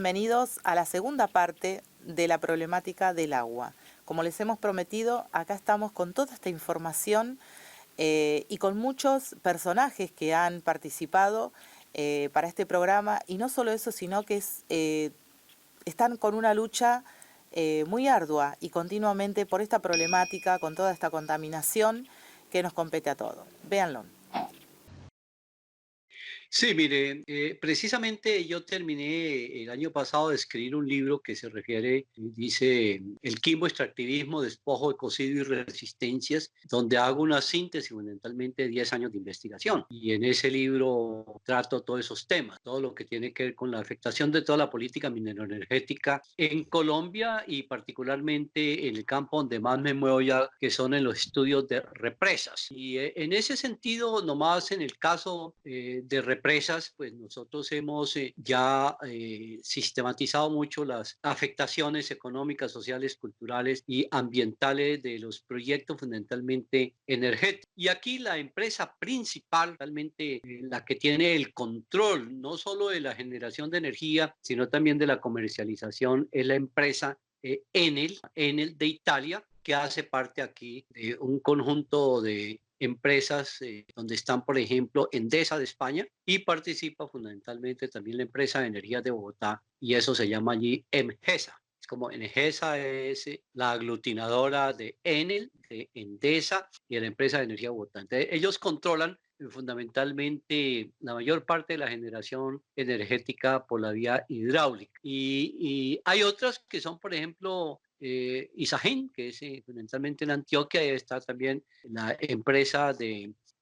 bienvenidos a la segunda parte de la problemática del agua. Como les hemos prometido, acá estamos con toda esta información y con muchos personajes que han participado para este programa, y no solo eso, sino que están con una lucha muy ardua y continuamente por esta problemática, con toda esta contaminación que nos compete a todos. Véanlo. Sí, mire, precisamente yo terminé el año pasado de escribir un libro que se refiere, dice, El quimbo, extractivismo, despojo, ecocidio y resistencias, donde hago una síntesis fundamentalmente de 10 años de investigación. Y en ese libro trato todos esos temas, todo lo que tiene que ver con la afectación de toda la política mineroenergética en Colombia y particularmente en el campo donde más me muevo ya, que son en los estudios de represas. Y en ese sentido, nomás en el caso de represas, pues nosotros hemos ya sistematizado mucho las afectaciones económicas, sociales, culturales y ambientales de los proyectos fundamentalmente energéticos. Y aquí la empresa principal, realmente la que tiene el control no solo de la generación de energía, sino también de la comercialización, es la empresa Enel de Italia, que hace parte aquí de un conjunto de empresas donde están, por ejemplo, Endesa de España, y participa fundamentalmente también la empresa de energía de Bogotá, y eso se llama allí EMGESA. Es como Engesa es la aglutinadora de Enel, de Endesa y de la empresa de energía de Bogotá. Entonces, ellos controlan fundamentalmente la mayor parte de la generación energética por la vía hidráulica. Y hay otras que son, por ejemplo, Isagen, que es fundamentalmente en Antioquia, y está también la empresa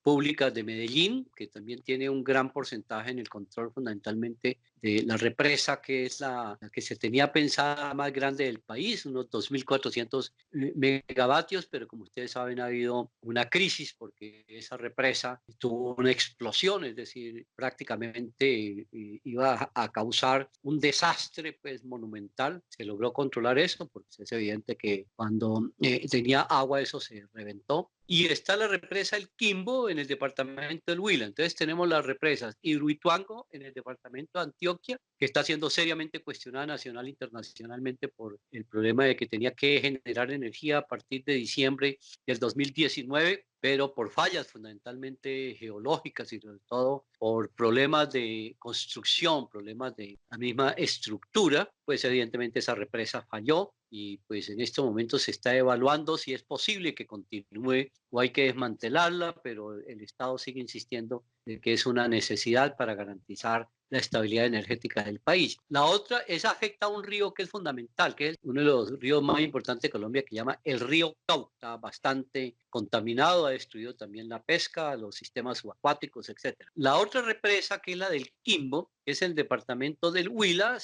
públicas de Medellín, que también tiene un gran porcentaje en el control fundamentalmente de la represa, que es la que se tenía pensada más grande del país, unos 2.400 megavatios, pero como ustedes saben ha habido una crisis porque esa represa tuvo una explosión, es decir, prácticamente iba a causar un desastre pues monumental. Se logró controlar eso porque es evidente que cuando tenía agua eso se reventó. Y está la represa El Quimbo en el departamento del Huila. Entonces tenemos las represas Hidroituango en el departamento de Antioquia, que está siendo seriamente cuestionada nacional e internacionalmente por el problema de que tenía que generar energía a partir de diciembre del 2019, pero por fallas fundamentalmente geológicas y sobre todo por problemas de construcción, problemas de la misma estructura, pues evidentemente esa represa falló. Y pues en este momento se está evaluando si es posible que continúe o hay que desmantelarla, pero el Estado sigue insistiendo de que es una necesidad para garantizar la estabilidad energética del país. La otra es afecta a un río que es fundamental, que es uno de los ríos más importantes de Colombia, que se llama el río Cauca. Está bastante contaminado, ha destruido también la pesca, los sistemas subacuáticos, etc. La otra represa, que es la del Quimbo, que es el departamento del Huila,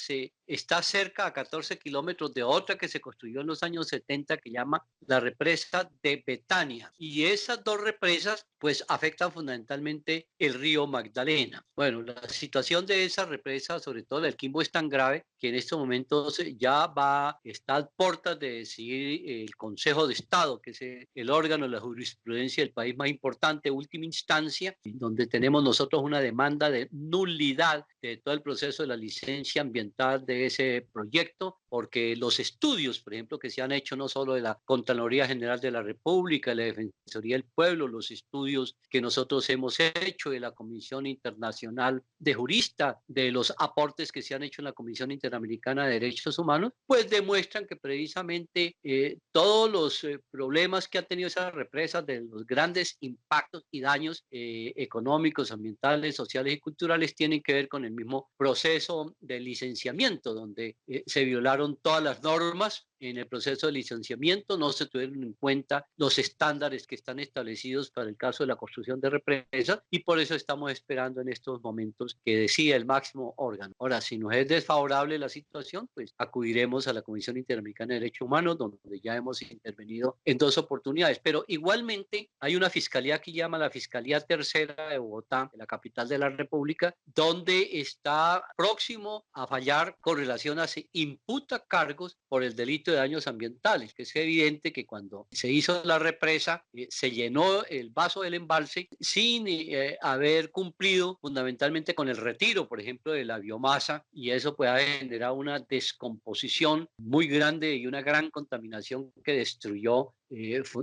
está cerca a 14 kilómetros de otra que se construyó en los años 70, que llama la represa de Betania. Y esas dos represas pues afectan fundamentalmente el río Magdalena. Bueno, la situación de esa represa, sobre todo el Quimbo, es tan grave que en estos momentos ya está a puertas de decidir el Consejo de Estado, que es el órgano de la jurisprudencia del país más importante, última instancia, donde tenemos nosotros una demanda de nulidad de todo el proceso de la licencia ambiental de ese proyecto, porque los estudios, por ejemplo, que se han hecho no solo de la Contraloría General de la República, de la Defensoría del Pueblo, los estudios que nosotros hemos hecho de la Comisión Internacional de Juristas, de los aportes que se han hecho en la Comisión Interamericana de Derechos Humanos, pues demuestran que precisamente todos los problemas que ha tenido esas represas, de los grandes impactos y daños económicos, ambientales, sociales y culturales, tienen que ver con el mismo proceso de licenciamiento, donde se violaron todas las normas en el proceso de licenciamiento, no se tuvieron en cuenta los estándares que están establecidos para el caso de la construcción de represas, y por eso estamos esperando en estos momentos que decida el máximo órgano. Ahora, si nos es desfavorable la situación, pues acudiremos a la Comisión Interamericana de Derechos Humanos, donde ya hemos intervenido en dos oportunidades, pero igualmente hay una fiscalía que llama la Fiscalía Tercera de Bogotá, de la capital de la República, donde está próximo a fallar con relación a si imputa cargos por el delito poquito de daños ambientales, que es evidente que cuando se hizo la represa, se llenó el vaso del embalse sin haber cumplido fundamentalmente con el retiro, por ejemplo, de la biomasa, y eso puede generar una descomposición muy grande y una gran contaminación que destruyó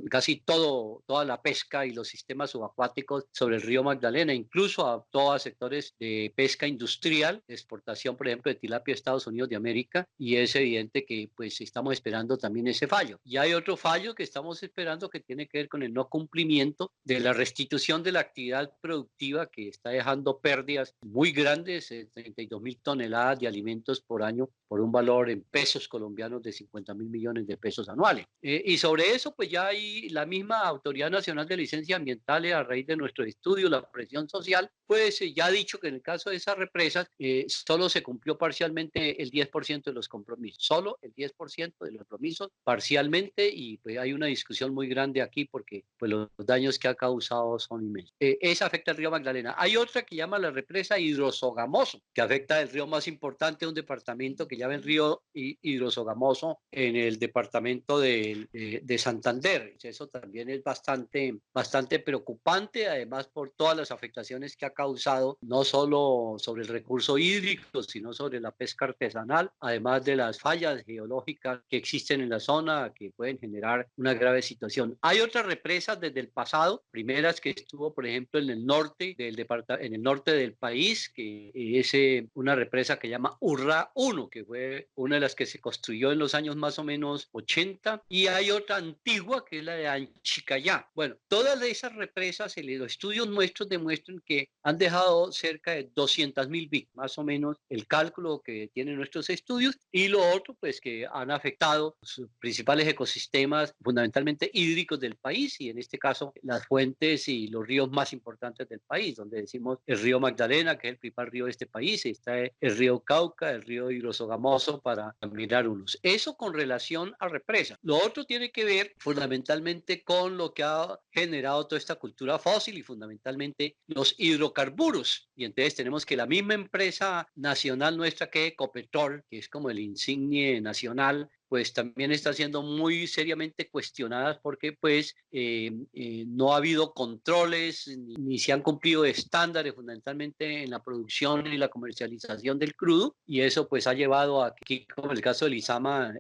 casi toda la pesca y los sistemas subacuáticos sobre el río Magdalena, incluso afectó a sectores de pesca industrial, de exportación, por ejemplo, de tilapia a Estados Unidos de América, y es evidente que pues estamos esperando también ese fallo. Y hay otro fallo que estamos esperando que tiene que ver con el no cumplimiento de la restitución de la actividad productiva que está dejando pérdidas muy grandes, 32.000 toneladas de alimentos por año, por un valor en pesos colombianos de 50.000 millones de pesos anuales. Y sobre eso, pues ya hay la misma Autoridad Nacional de Licencias Ambientales, a raíz de nuestro estudio, la presión social, pues ya ha dicho que en el caso de esas represas solo se cumplió parcialmente el 10% de los compromisos, solo el 10% de los compromisos parcialmente, y pues hay una discusión muy grande aquí porque pues los daños que ha causado son inmensos. Esa afecta al río Magdalena. Hay otra que llama la represa Hidrosogamoso, que afecta el río más importante de un departamento que llama el río Hidrosogamoso en el departamento de Santander. Eso también es bastante preocupante, además por todas las afectaciones que ha causado, no solo sobre el recurso hídrico, sino sobre la pesca artesanal, además de las fallas geológicas que existen en la zona que pueden generar una grave situación. Hay otras represas desde el pasado, primeras que estuvo, por ejemplo, en el norte en el norte del país, que es una represa que llama Urra 1, que fue una de las que se construyó en los años más o menos 80, y hay otra antigua que es la de Anchicayá. Bueno, todas esas represas, los estudios nuestros demuestran que han dejado cerca de 200.000 víctimas, más o menos el cálculo que tienen nuestros estudios, y lo otro, pues que han afectado sus principales ecosistemas, fundamentalmente hídricos del país, y en este caso las fuentes y los ríos más importantes del país, donde decimos el río Magdalena, que es el principal río de este país, está el río Cauca, el río Hidrosogamoso, para mirar unos. Eso con relación a represas. Lo otro tiene que ver fundamentalmente con lo que ha generado toda esta cultura fósil y fundamentalmente los hidrocarburos. Y entonces tenemos que la misma empresa nacional nuestra, que es Ecopetrol, que es como el insignia nacional, pues también está siendo muy seriamente cuestionadas porque pues no ha habido controles ni se han cumplido estándares fundamentalmente en la producción y la comercialización del crudo, y eso pues ha llevado a que, como en el caso del Izama,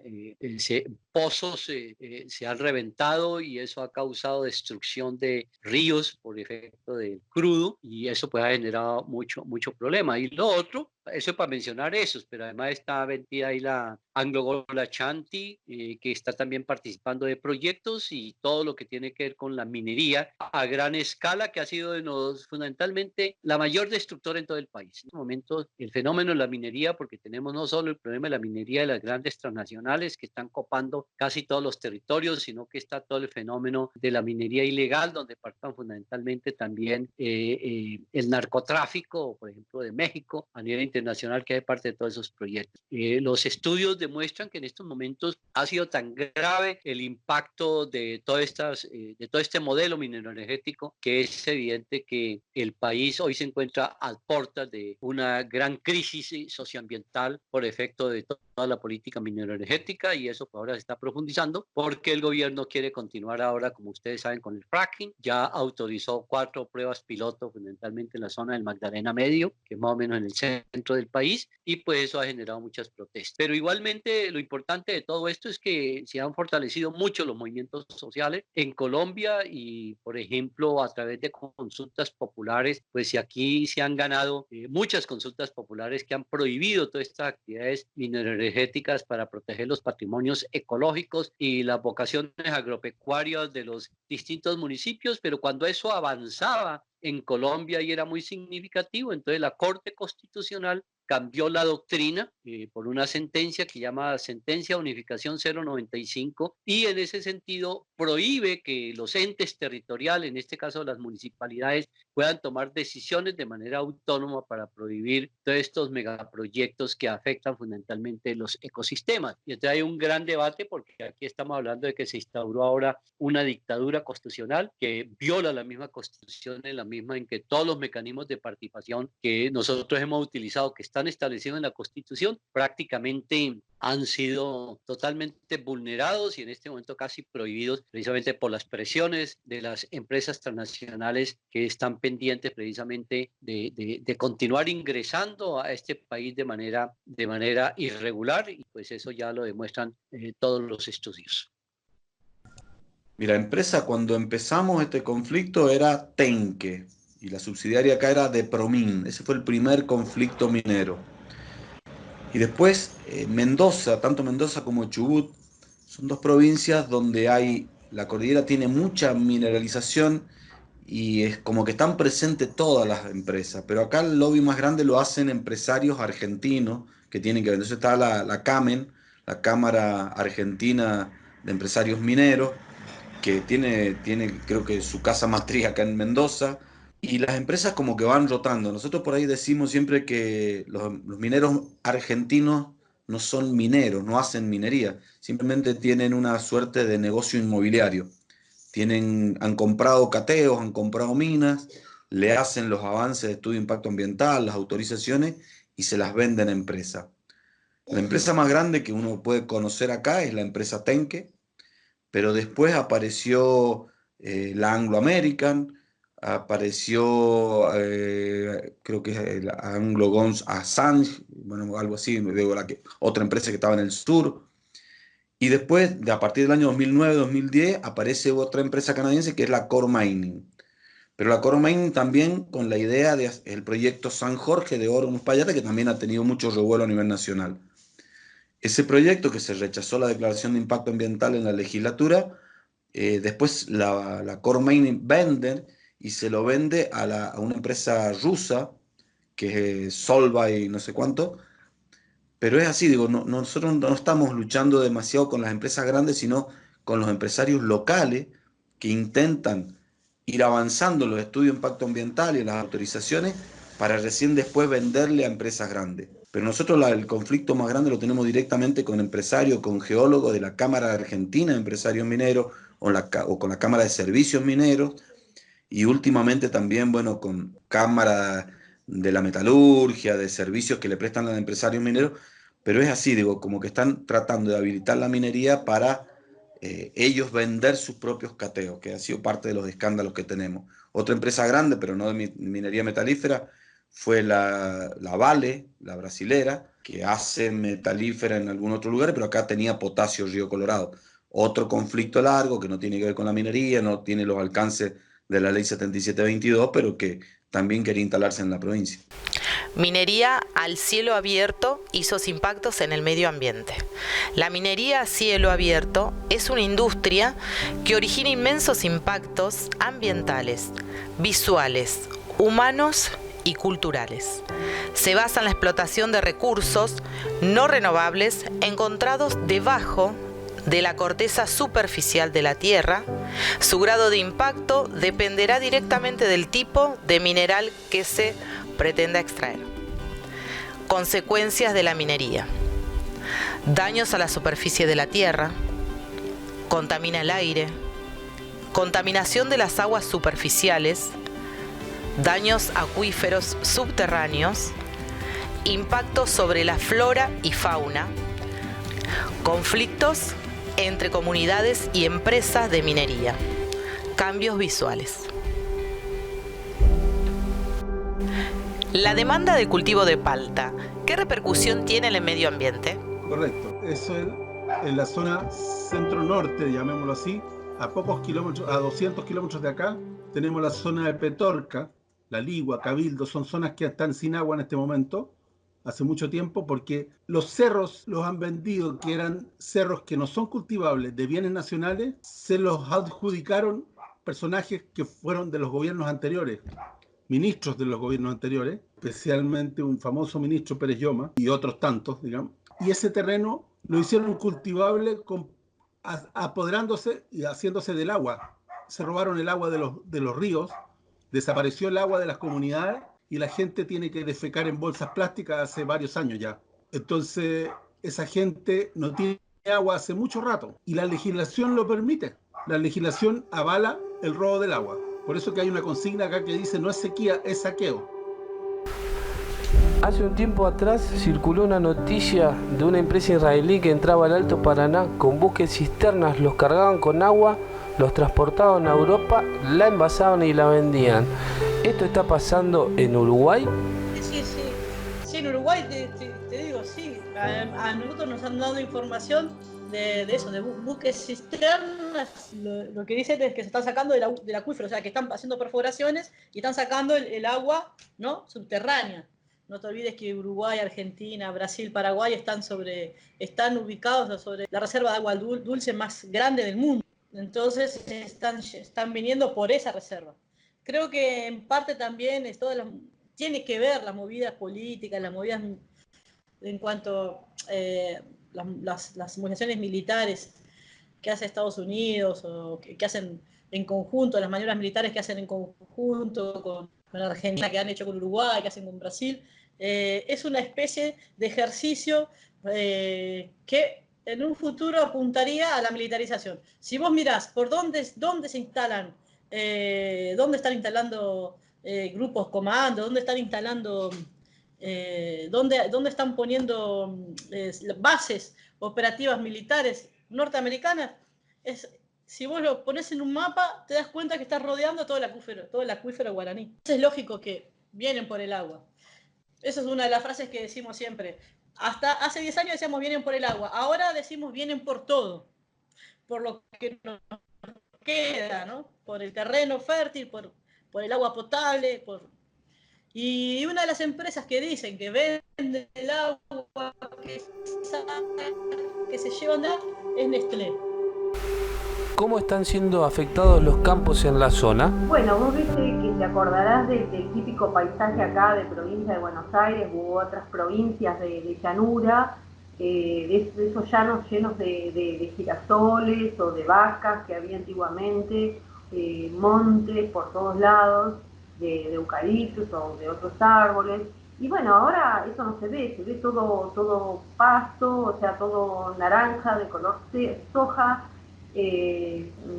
pozos se han reventado, y eso ha causado destrucción de ríos por efecto del crudo, y eso pues ha generado mucho problema. Y lo otro, eso es para mencionar esos, pero además está vendida ahí la Anglo-Gold Ashanti, que está también participando de proyectos y todo lo que tiene que ver con la minería a gran escala, que ha sido fundamentalmente la mayor destructora en todo el país. En estos momentos, el fenómeno de la minería, porque tenemos no solo el problema de la minería de las grandes transnacionales que están copando casi todos los territorios, sino que está todo el fenómeno de la minería ilegal, donde participan fundamentalmente también el narcotráfico, por ejemplo, de México, a nivel internacional, que es parte de todos esos proyectos. Los estudios demuestran que en estos momentos ha sido tan grave el impacto de de todo este modelo mineroenergético, que es evidente que el país hoy se encuentra a puertas de una gran crisis socioambiental por efecto de toda la política mineroenergética, y eso ahora se está profundizando porque el gobierno quiere continuar ahora, como ustedes saben, con el fracking. Ya autorizó 4 pruebas piloto, fundamentalmente en la zona del Magdalena Medio, que es más o menos en el centro del país, y pues eso ha generado muchas protestas. Pero igualmente lo importante de todo esto es que se han fortalecido mucho los movimientos sociales en Colombia, y por ejemplo a través de consultas populares, pues aquí se han ganado muchas consultas populares que han prohibido todas estas actividades mineroenergéticas para proteger los patrimonios ecológicos y las vocaciones agropecuarias de los distintos municipios. Pero cuando eso avanzaba en Colombia y era muy significativo, entonces la Corte Constitucional cambió la doctrina por una sentencia que llama Sentencia de Unificación 095, y en ese sentido prohíbe que los entes territoriales, en este caso las municipalidades, puedan tomar decisiones de manera autónoma para prohibir todos estos megaproyectos que afectan fundamentalmente los ecosistemas. Y entonces hay un gran debate porque aquí estamos hablando de que se instauró ahora una dictadura constitucional que viola la misma constitución en la misma misma en que todos los mecanismos de participación que nosotros hemos utilizado, que están establecidos en la Constitución, prácticamente han sido totalmente vulnerados y en este momento casi prohibidos precisamente por las presiones de las empresas transnacionales que están pendientes precisamente de continuar ingresando a este país de manera irregular, y pues eso ya lo demuestran todos los estudios. Mira, empresa, cuando empezamos este conflicto era Tenke y la subsidiaria acá era Depromin. Ese fue el primer conflicto minero. Y después Mendoza, tanto Mendoza como Chubut, son dos provincias donde la cordillera tiene mucha mineralización y es como que están presentes todas las empresas. Pero acá el lobby más grande lo hacen empresarios argentinos que tienen que ver. Entonces está la CAMEN, la Cámara Argentina de Empresarios Mineros, que tiene creo que su casa matriz acá en Mendoza, y las empresas como que van rotando. Nosotros por ahí decimos siempre que los mineros argentinos no son mineros, no hacen minería, simplemente tienen una suerte de negocio inmobiliario. Han comprado cateos, han comprado minas, le hacen los avances de estudio de impacto ambiental, las autorizaciones, y se las venden a empresas. La empresa más grande que uno puede conocer acá es la empresa Tenke, pero después apareció la Anglo American, apareció creo que es la Anglo Gons Assange, bueno, algo así, digo, otra empresa que estaba en el sur. Y después, a partir del año 2009-2010, aparece otra empresa canadiense que es la Core Mining. Pero la Core Mining también con la idea del proyecto San Jorge de Oro Uspallata, que también ha tenido mucho revuelo a nivel nacional. Ese proyecto, que se rechazó la declaración de impacto ambiental en la legislatura, después la Core Mining vende y se lo vende a una empresa rusa, que es Solvay no sé cuánto. Pero es así, digo, nosotros no estamos luchando demasiado con las empresas grandes, sino con los empresarios locales que intentan ir avanzando los estudios de impacto ambiental y las autorizaciones para recién después venderle a empresas grandes. Pero nosotros el conflicto más grande lo tenemos directamente con empresarios, con geólogos de la Cámara Argentina de Empresarios Mineros o con la Cámara de Servicios Mineros, y últimamente también, bueno, con Cámara de la Metalurgia, de servicios que le prestan a los empresarios mineros. Pero es así, digo, como que están tratando de habilitar la minería para ellos vender sus propios cateos, que ha sido parte de los escándalos que tenemos. Otra empresa grande, pero no de minería metalífera, fue la Vale, la brasilera, que hace metalífera en algún otro lugar, pero acá tenía Potasio Río Colorado. Otro conflicto largo que no tiene que ver con la minería, no tiene los alcances de la ley 7722, pero que también quería instalarse en la provincia. Minería al cielo abierto y sus impactos en el medio ambiente. La minería a cielo abierto es una industria que origina inmensos impactos ambientales, visuales, humanos y culturales. Se basa en la explotación de recursos no renovables encontrados debajo de la corteza superficial de la Tierra. Su grado de impacto dependerá directamente del tipo de mineral que se pretenda extraer. Consecuencias de la minería: daños a la superficie de la Tierra, contamina el aire, contaminación de las aguas superficiales, daños acuíferos subterráneos, impactos sobre la flora y fauna, conflictos entre comunidades y empresas de minería, cambios visuales. La demanda de cultivo de palta, ¿qué repercusión tiene en el medio ambiente? Correcto, eso es en la zona centro-norte, llamémoslo así, a pocos kilómetros, a 200 kilómetros de acá, tenemos la zona de Petorca, La Ligua, Cabildo, son zonas que están sin agua en este momento, hace mucho tiempo, porque los cerros los han vendido, que eran cerros que no son cultivables, de bienes nacionales, se los adjudicaron personajes que fueron de los gobiernos anteriores, ministros de los gobiernos anteriores, especialmente un famoso ministro, Pérez Lloma, y otros tantos, digamos, y ese terreno lo hicieron cultivable apoderándose y haciéndose del agua. Se robaron el agua de los ríos, desapareció el agua de las comunidades y la gente tiene que defecar en bolsas plásticas hace varios años ya. Entonces, esa gente no tiene agua hace mucho rato y la legislación lo permite. La legislación avala el robo del agua. Por eso que hay una consigna acá que dice no es sequía, es saqueo. Hace un tiempo atrás circuló una noticia de una empresa israelí que entraba al Alto Paraná con buques cisternas, los cargaban con agua, los transportaban a Europa, la envasaban y la vendían. ¿Esto está pasando en Uruguay? Sí, en Uruguay te digo, sí. A nosotros nos han dado información de eso, de buques cisternas. Lo que dicen es que se están sacando del acuífero, o sea, que están haciendo perforaciones y están sacando el agua, ¿no?, subterránea. No te olvides que Uruguay, Argentina, Brasil, Paraguay están ubicados sobre la reserva de agua dulce más grande del mundo. Entonces están viniendo por esa reserva. Creo que en parte también tiene que ver las movidas políticas, las movidas en cuanto las movilizaciones militares que hace Estados Unidos o que hacen en conjunto, las maniobras militares que hacen en conjunto con Argentina, que han hecho con Uruguay, que hacen con Brasil. Es una especie de ejercicio que en un futuro apuntaría a la militarización. Si vos mirás por dónde se instalan, dónde están instalando grupos comando, dónde están instalando, dónde están poniendo bases operativas militares norteamericanas, si vos lo pones en un mapa, te das cuenta que estás rodeando todo el acuífero guaraní. Entonces es lógico que vienen por el agua. Esa es una de las frases que decimos siempre. Hasta hace 10 años decíamos vienen por el agua. Ahora decimos vienen por todo. Por lo que nos queda, ¿no? Por el terreno fértil, por el agua potable. Y una de las empresas que dicen que venden el agua que se llevan de agua es Nestlé. ¿Cómo están siendo afectados los campos en la zona? Bueno, vos viste que te acordarás del típico paisaje acá de provincia de Buenos Aires u otras provincias de llanura, de esos llanos llenos de girasoles o de vacas que había antiguamente, montes por todos lados, de eucaliptos o de otros árboles. Y bueno, ahora eso no se ve todo pasto, o sea, todo naranja de color soja.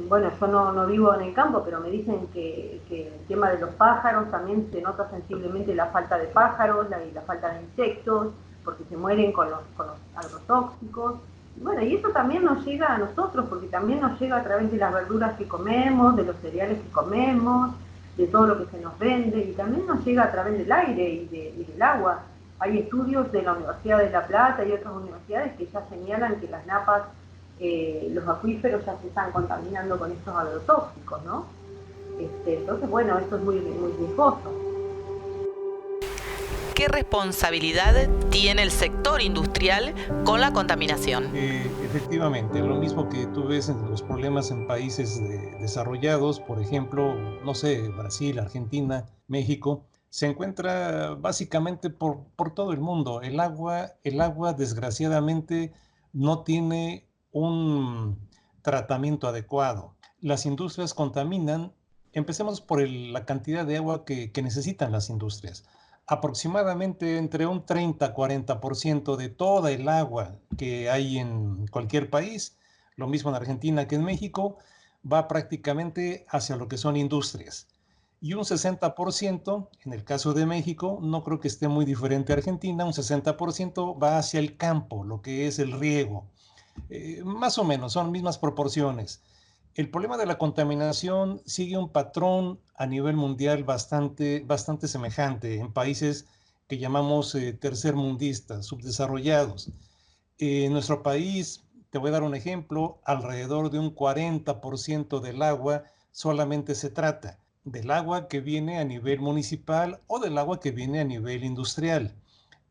Bueno, yo no vivo en el campo, pero me dicen que el tema de los pájaros también se nota sensiblemente la falta de pájaros y la falta de insectos, porque se mueren con los agrotóxicos. Y bueno, y eso también nos llega a nosotros, porque también nos llega a través de las verduras que comemos, de los cereales que comemos, de todo lo que se nos vende, y también nos llega a través del aire y del agua. Hay estudios de la Universidad de La Plata y otras universidades que ya señalan que las napas, los acuíferos ya se están contaminando con estos agrotóxicos, ¿no? Entonces, bueno, esto es muy, muy riesgoso. ¿Qué responsabilidad tiene el sector industrial con la contaminación? Efectivamente, lo mismo que tú ves en los problemas en países desarrollados, por ejemplo, no sé, Brasil, Argentina, México, se encuentra básicamente por todo el mundo. El agua desgraciadamente no tiene un tratamiento adecuado. Las industrias contaminan. Empecemos por la cantidad de agua que necesitan las industrias. Aproximadamente entre un 30-40% de toda el agua que hay en cualquier país, lo mismo en Argentina que en México, va prácticamente hacia lo que son industrias. Y un 60%, en el caso de México, no creo que esté muy diferente a Argentina, un 60% va hacia el campo, lo que es el riego. Más o menos, son mismas proporciones. El problema de la contaminación sigue un patrón a nivel mundial bastante semejante en países que llamamos tercermundistas, subdesarrollados. En nuestro país, te voy a dar un ejemplo, alrededor de un 40% del agua solamente se trata del agua que viene a nivel municipal o del agua que viene a nivel industrial.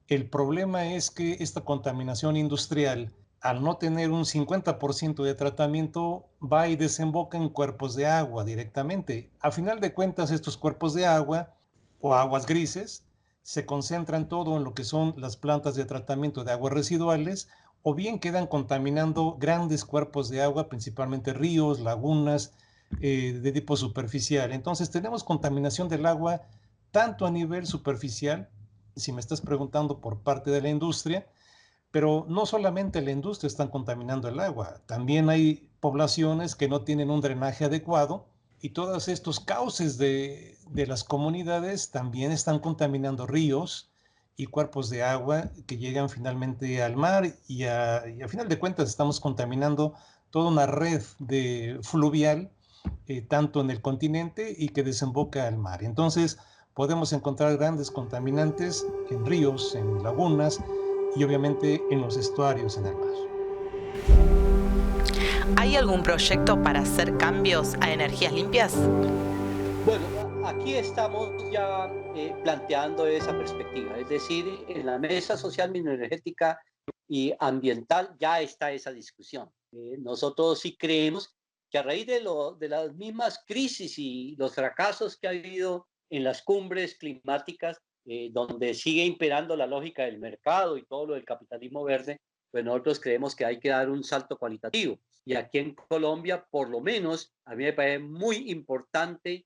El problema es que esta contaminación industrial, al no tener un 50% de tratamiento, va y desemboca en cuerpos de agua directamente. A final de cuentas, estos cuerpos de agua o aguas grises se concentran todo en lo que son las plantas de tratamiento de aguas residuales, o bien quedan contaminando grandes cuerpos de agua, principalmente ríos, lagunas, de tipo superficial. Entonces tenemos contaminación del agua tanto a nivel superficial, si me estás preguntando por parte de la industria, pero no solamente la industria está contaminando el agua, también hay poblaciones que no tienen un drenaje adecuado y todos estos cauces de las comunidades también están contaminando ríos y cuerpos de agua que llegan finalmente al mar y a final de cuentas estamos contaminando toda una red fluvial, tanto en el continente y que desemboca al mar. Entonces podemos encontrar grandes contaminantes en ríos, en lagunas y obviamente en los estuarios en el mar. ¿Hay algún proyecto para hacer cambios a energías limpias? Bueno, aquí estamos ya planteando esa perspectiva, es decir, en la mesa social mineroenergética y ambiental ya está esa discusión. Nosotros sí creemos que a raíz de las mismas crisis y los fracasos que ha habido en las cumbres climáticas, donde sigue imperando la lógica del mercado y todo lo del capitalismo verde, pues nosotros creemos que hay que dar un salto cualitativo. Y aquí en Colombia, por lo menos, a mí me parece muy importante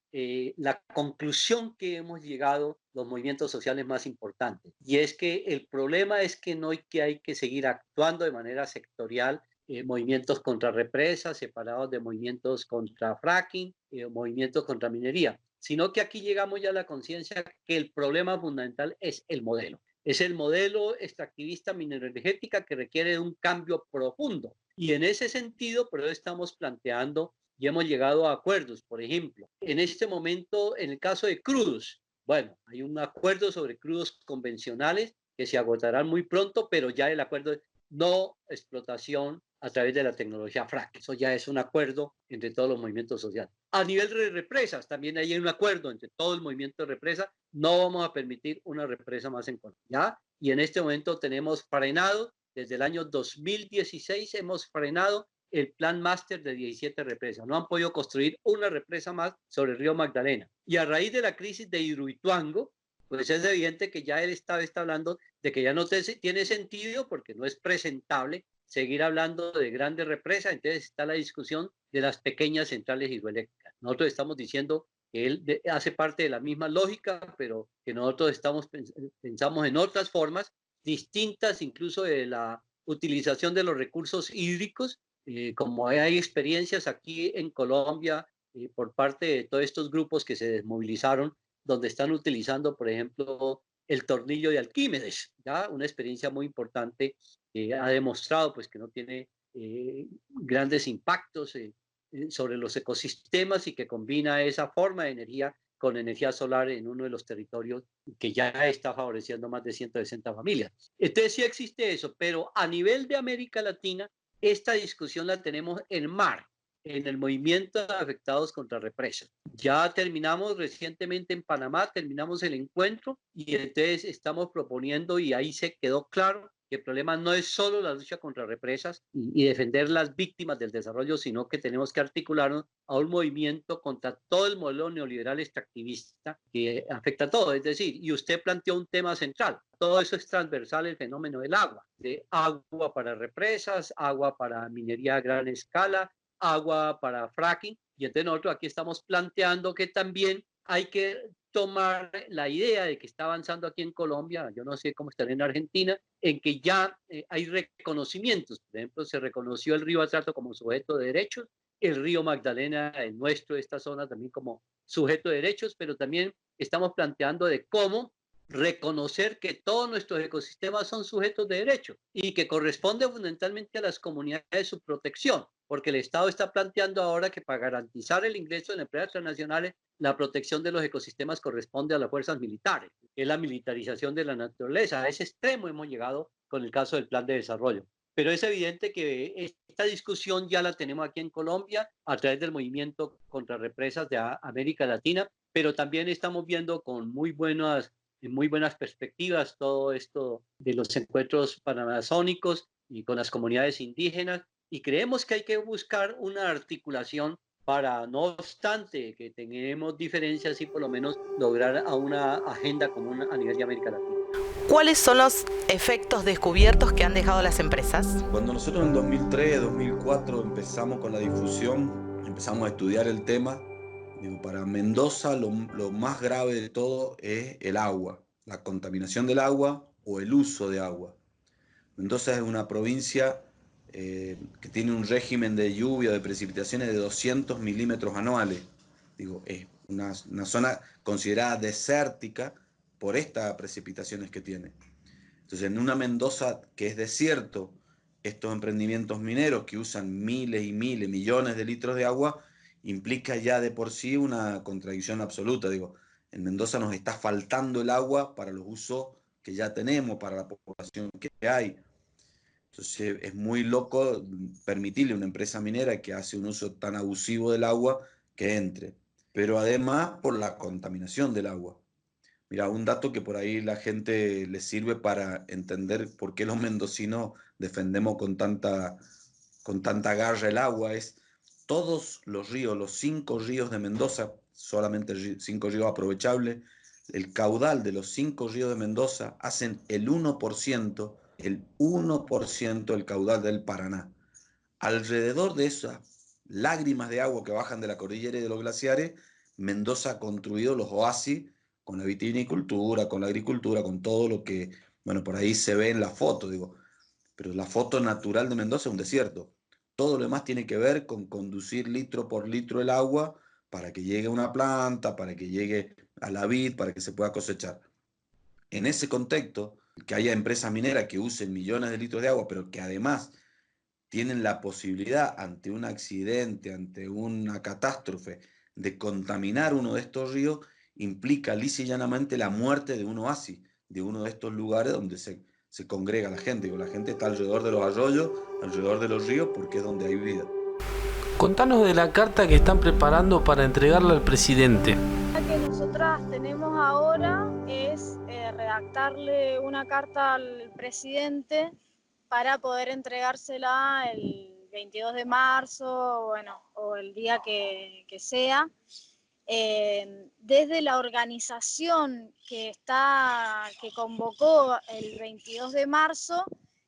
la conclusión que hemos llegado los movimientos sociales más importantes. Y es que el problema es que no hay que seguir actuando de manera sectorial, movimientos contra represas, separados de movimientos contra fracking, movimientos contra minería, sino que aquí llegamos ya a la conciencia que el problema fundamental es el modelo. Es el modelo extractivista mineroenergética que requiere de un cambio profundo. Y en ese sentido, por eso estamos planteando y hemos llegado a acuerdos. Por ejemplo, en este momento, en el caso de crudos, bueno, hay un acuerdo sobre crudos convencionales que se agotarán muy pronto, pero ya el acuerdo de no explotación a través de la tecnología frac. Eso ya es un acuerdo entre todos los movimientos sociales. A nivel de represas, también hay un acuerdo entre todo el movimiento de represa. No vamos a permitir una represa más en Colombia, ¿ya? Y en este momento tenemos frenado, desde el año 2016 hemos frenado el plan máster de 17 represas. No han podido construir una represa más sobre el río Magdalena. Y a raíz de la crisis de Hidroituango, pues es evidente que ya el Estado está hablando de que ya no tiene sentido porque no es presentable seguir hablando de grandes represas. Entonces está la discusión de las pequeñas centrales hidroeléctricas. Nosotros estamos diciendo que él hace parte de la misma lógica, pero que nosotros pensamos en otras formas distintas, incluso de la utilización de los recursos hídricos, como hay experiencias aquí en Colombia por parte de todos estos grupos que se desmovilizaron, donde están utilizando, por ejemplo, el tornillo de Arquímedes, ¿ya? Una experiencia muy importante que ha demostrado pues, que no tiene grandes impactos sobre los ecosistemas y que combina esa forma de energía con energía solar en uno de los territorios que ya está favoreciendo más de 160 familias. Entonces sí existe eso, pero a nivel de América Latina, esta discusión la tenemos en mar, en el movimiento de afectados contra represas. Ya terminamos recientemente en Panamá, terminamos el encuentro y entonces estamos proponiendo, y ahí se quedó claro, que el problema no es solo la lucha contra represas y defender las víctimas del desarrollo, sino que tenemos que articularnos a un movimiento contra todo el modelo neoliberal extractivista que afecta a todo. Es decir, y usted planteó un tema central, todo eso es transversal, el fenómeno del agua, de agua para represas, agua para minería a gran escala, agua para fracking, y entonces nosotros aquí estamos planteando que también hay que tomar la idea de que está avanzando aquí en Colombia, yo no sé cómo estará en Argentina, en que ya hay reconocimientos. Por ejemplo, se reconoció el río Atrato como sujeto de derechos, el río Magdalena, el nuestro, esta zona también como sujeto de derechos, pero también estamos planteando de cómo reconocer que todos nuestros ecosistemas son sujetos de derecho y que corresponde fundamentalmente a las comunidades su protección, porque el Estado está planteando ahora que para garantizar el ingreso de empresas transnacionales, la protección de los ecosistemas corresponde a las fuerzas militares, que es la militarización de la naturaleza. A ese extremo hemos llegado con el caso del Plan de Desarrollo. Pero es evidente que esta discusión ya la tenemos aquí en Colombia a través del movimiento contra represas de América Latina, pero también estamos viendo con muy buenas perspectivas todo esto de los encuentros panamazónicos y con las comunidades indígenas, y creemos que hay que buscar una articulación para, no obstante que tengamos diferencias, y por lo menos lograr a una agenda común a nivel de América Latina. ¿Cuáles son los efectos descubiertos que han dejado las empresas? Cuando nosotros en 2003, 2004 empezamos con la difusión, empezamos a estudiar el tema, para Mendoza lo más grave de todo es el agua, la contaminación del agua o el uso de agua. Mendoza es una provincia que tiene un régimen de lluvia, de precipitaciones de 200 milímetros anuales. Digo, es una zona considerada desértica por estas precipitaciones que tiene. Entonces, en una Mendoza que es desierto, estos emprendimientos mineros que usan miles y miles, millones de litros de agua, implica ya de por sí una contradicción absoluta. Digo, en Mendoza nos está faltando el agua para los usos que ya tenemos, para la población que hay. Entonces es muy loco permitirle a una empresa minera que hace un uso tan abusivo del agua que entre. Pero además por la contaminación del agua. Mira, un dato que por ahí la gente le sirve para entender por qué los mendocinos defendemos con tanta garra el agua es todos los ríos, los 5 ríos de Mendoza, solamente 5 ríos aprovechables, el caudal de los 5 ríos de Mendoza hacen el 1% del caudal del Paraná. Alrededor de esas lágrimas de agua que bajan de la cordillera y de los glaciares, Mendoza ha construido los oasis con la vitivinicultura, con la agricultura, con todo lo que, bueno, por ahí se ve en la foto, digo, pero la foto natural de Mendoza es un desierto. Todo lo demás tiene que ver con conducir litro por litro el agua para que llegue a una planta, para que llegue a la vid, para que se pueda cosechar. En ese contexto, que haya empresas mineras que usen millones de litros de agua, pero que además tienen la posibilidad ante un accidente, ante una catástrofe, de contaminar uno de estos ríos, implica lisa y llanamente la muerte de un oasis, de uno de estos lugares donde se congrega la gente. Digo, la gente está alrededor de los arroyos, alrededor de los ríos, porque es donde hay vida. Contanos de la carta que están preparando para entregarla al presidente. La que nosotras tenemos ahora es redactarle una carta al presidente para poder entregársela el 22 de marzo, bueno, o el día que sea. Desde la organización que convocó el 22 de marzo,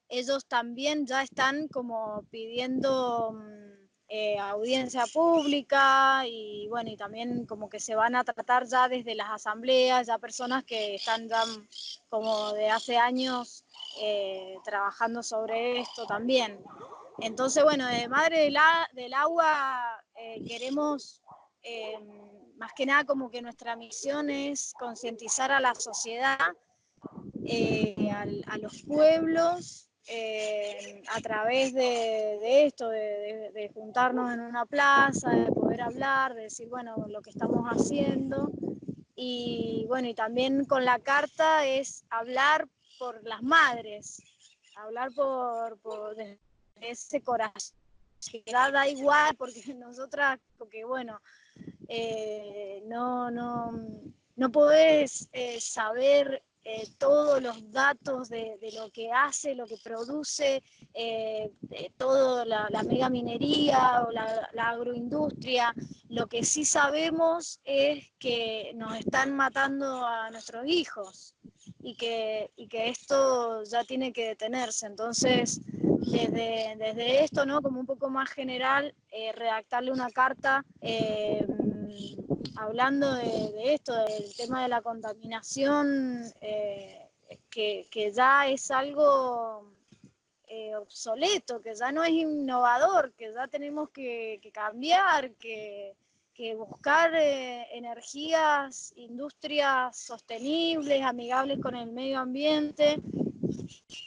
ellos también ya están como pidiendo audiencia pública y bueno, y también como que se van a tratar ya desde las asambleas, ya personas que están ya como de hace años trabajando sobre esto también. Entonces, bueno, de Madre del Agua queremos más que nada como que nuestra misión es concientizar a la sociedad, a los pueblos, a través de esto, de juntarnos en una plaza, de poder hablar, de decir, bueno, lo que estamos haciendo. Y bueno, y también con la carta es hablar por las madres, hablar por ese corazón, que da igual, porque nosotras, porque bueno, no podés saber todos los datos de lo que hace, lo que produce, toda la mega minería o la agroindustria. Lo que sí sabemos es que nos están matando a nuestros hijos y que esto ya tiene que detenerse. Entonces, desde esto, ¿no? Como un poco más general, redactarle una carta hablando de esto, del tema de la contaminación, que ya es algo obsoleto, que ya no es innovador, que ya tenemos que cambiar, que buscar energías, industrias sostenibles, amigables con el medio ambiente,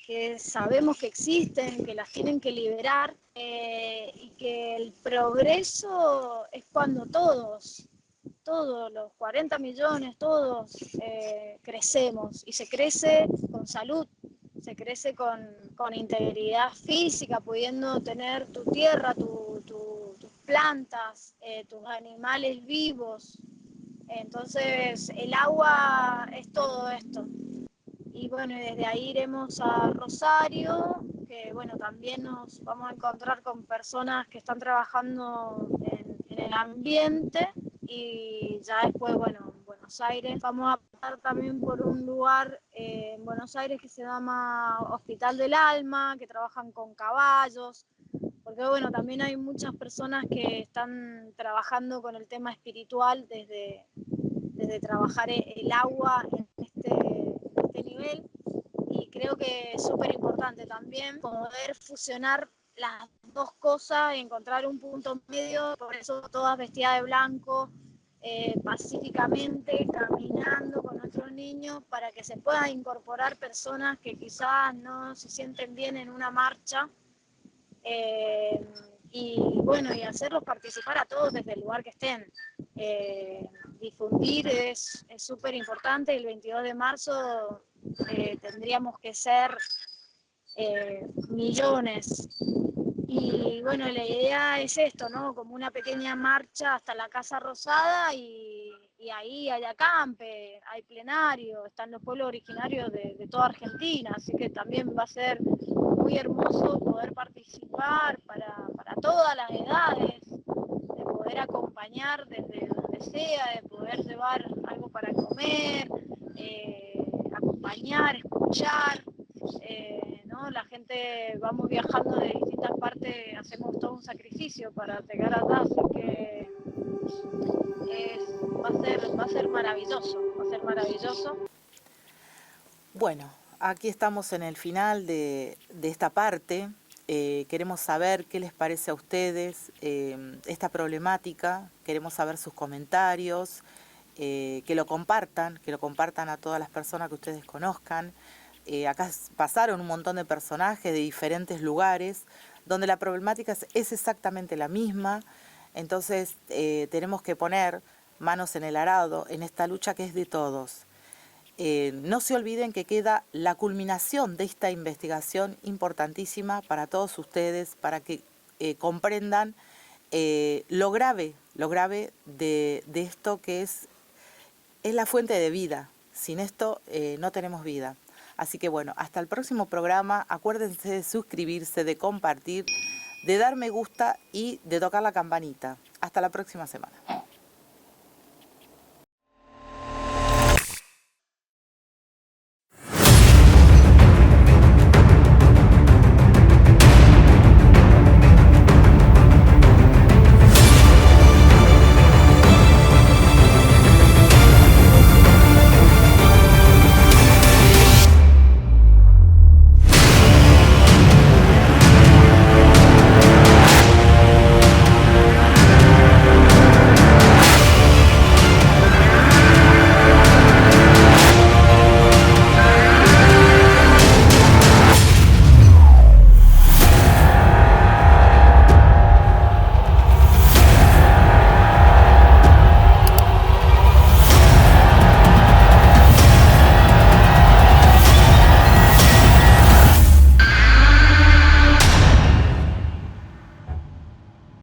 que sabemos que existen, que las tienen que liberar, y que el progreso es cuando todos los 40 millones, todos crecemos, y se crece con salud, se crece con integridad física, pudiendo tener tu tierra, tus plantas, tus animales vivos. Entonces el agua es todo esto. Y bueno, y desde ahí iremos a Rosario, que bueno, también nos vamos a encontrar con personas que están trabajando en el ambiente, y ya después, bueno, en Buenos Aires vamos a pasar también por un lugar en Buenos Aires que se llama Hospital del Alma, que trabajan con caballos, porque bueno, también hay muchas personas que están trabajando con el tema espiritual desde trabajar el agua en este nivel, y creo que es súper importante también poder fusionar las dos cosas y encontrar un punto medio. Por eso todas vestidas de blanco, pacíficamente, caminando con nuestros niños, para que se puedan incorporar personas que quizás no se sienten bien en una marcha, y bueno, y hacerlos participar a todos desde el lugar que estén. Difundir es súper importante. El 22 de marzo tendríamos que ser millones. Y bueno, la idea es esto, ¿no? Como una pequeña marcha hasta la Casa Rosada, y ahí hay acampe, hay plenario, están los pueblos originarios de toda Argentina, así que también va a ser muy hermoso poder participar para todas las edades, de poder acompañar desde donde sea, de poder llevar algo para comer, acompañar, escuchar. ¿No? La gente, vamos viajando de distintas partes, hacemos todo un sacrificio para llegar allá, así que va a ser maravilloso, va a ser maravilloso. Bueno, aquí estamos en el final de esta parte. Queremos saber qué les parece a ustedes esta problemática, queremos saber sus comentarios, que lo compartan a todas las personas que ustedes conozcan. Acá pasaron un montón de personajes de diferentes lugares donde la problemática es exactamente la misma. Entonces tenemos que poner manos en el arado en esta lucha que es de todos. No se olviden que queda la culminación de esta investigación importantísima para todos ustedes, para que comprendan lo grave de esto que es la fuente de vida. Sin esto no tenemos vida. Así que bueno, hasta el próximo programa. Acuérdense de suscribirse, de compartir, de dar me gusta y de tocar la campanita. Hasta la próxima semana.